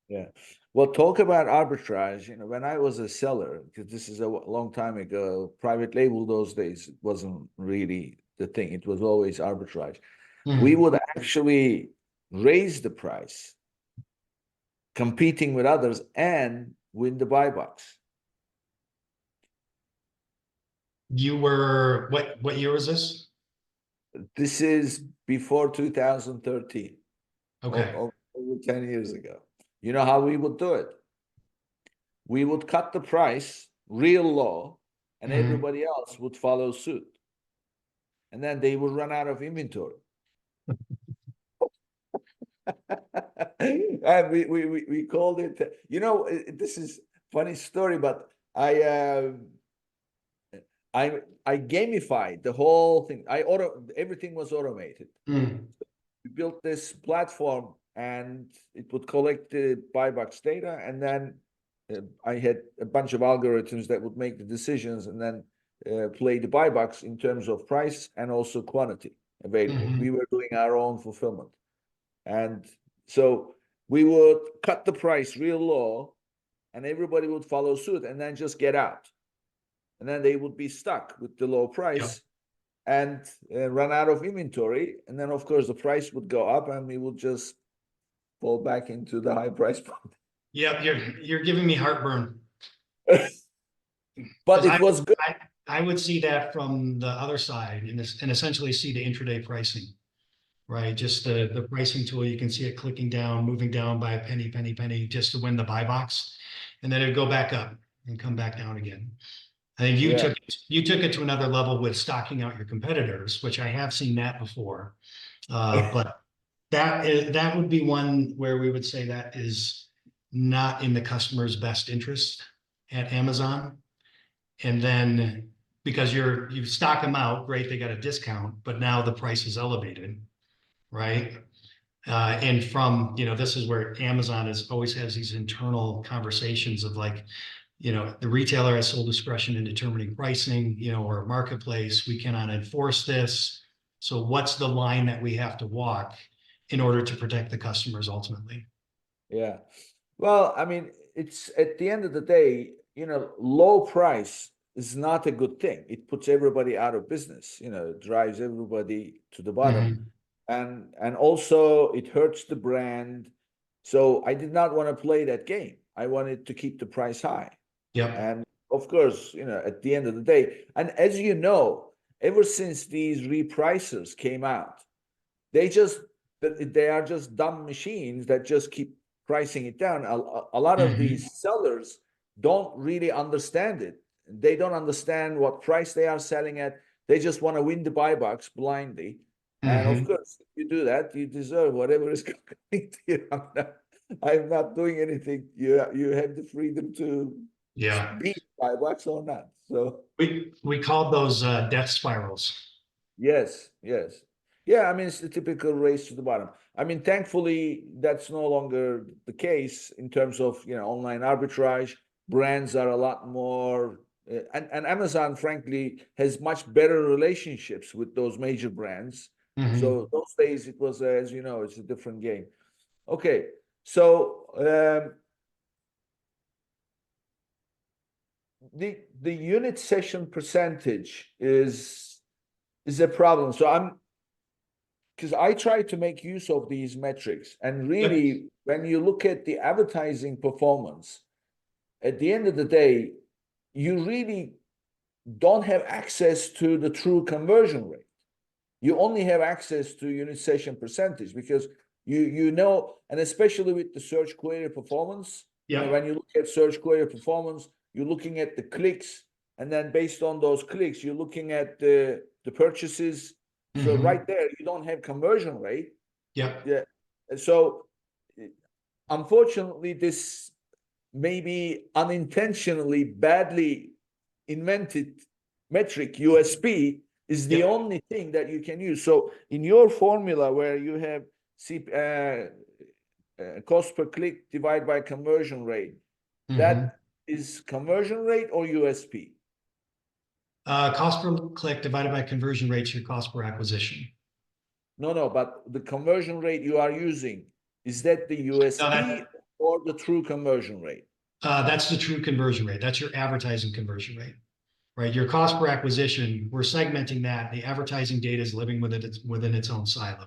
Yeah. Well, talk about arbitrage. When I was a seller, because this is a long time ago, private label those days it wasn't really the thing. It was always arbitrage. We Mhm. would actually raise the price, competing with others, and win the buy box. You were what year was this? This is before 2013, Okay. over 10 years ago. You know how we would do it? We would cut the price real low, and Mhm. everybody else would follow suit. And then they would run out of inventory. And we called it, this is funny story, but I gamified the whole thing. Everything was automated. Mm. We built this platform and it would collect the buy box data, and then I had a bunch of algorithms that would make the decisions and then play the buy box in terms of price and also quantity available. We Mhm. were doing our own fulfillment. And so we would cut the price real low and everybody would follow suit and then just get out. And then they would be stuck with the low Yep. price and run out of inventory. And then, of course, the price would go up and we would just fall back into the high price point. Yep. You're giving me heartburn But because it was good. I would see that from the other side and essentially see the intraday pricing, right? Just the pricing tool, you can see it clicking down, moving down by a penny, penny, penny, just to win the buy box. And then it'd go back up and come back down again. I think Yeah. you took it to another level with stocking out your competitors, which I have seen that before. But that would be one where we would say that is not in the customer's best interest at Amazon. And then because you stock them out, great, they got a discount, but now the price is elevated, right? And from, this is where Amazon always has these internal conversations of like, the retailer has sole discretion in determining pricing, or a marketplace, we cannot enforce this. So what's the line that we have to walk in order to protect the customers ultimately? Yeah. Well, I mean, it's at the end of the day, low price is not a good thing. It puts everybody out of business, it drives everybody to the bottom. Mhm. And also it hurts the brand. So I did not want to play that game. I wanted to keep the price high. Yep. And of course, at the end of the day, and as you know, ever since these repricers came out, they just they are just dumb machines that just keep pricing it down. A lot of Mhm. these sellers don't really understand it. They don't understand what price they are selling at. They just want to win the buy box blindly. And of Mhm. course, if you do that, you deserve whatever is coming to you. I'm not doing anything. You have the freedom to Yeah. beat buy box or not. So We called those death spirals. yes, yes. Yeah, I mean, it's the typical race to the bottom. I mean, thankfully, that's no longer the case in terms of, online arbitrage. Brands are a lot more, and Amazon, frankly, has much better relationships with those major brands. Mhm. So those days, it was, as you know, it's a different game. Okay, so the unit session percentage is a problem. So because I try to make use of these metrics. And Yep. really, when you look at the advertising performance, at the end of the day, you really don't have access to the true conversion rate. You only have access to unit session percentage because and especially with the search query performance, when Yep. you look at search query performance, you're looking at the clicks, and then based on those clicks, you're looking at the purchases. So right Mhm. there, you don't have conversion rate. Yep. Yeah. So unfortunately, this maybe unintentionally badly invented metric USP is the Yep. only thing that you can use. So in your formula where you have cost per click divided by conversion rate, Mhm. that is conversion rate or USP? Cost per click divided by conversion rate, your cost per acquisition. No, no, but the conversion rate you are using, is that the No, USP? or the true conversion rate? That's the true conversion rate. That's your advertising conversion rate, right? Your cost per acquisition, we're segmenting that. The advertising data is living within its own silo.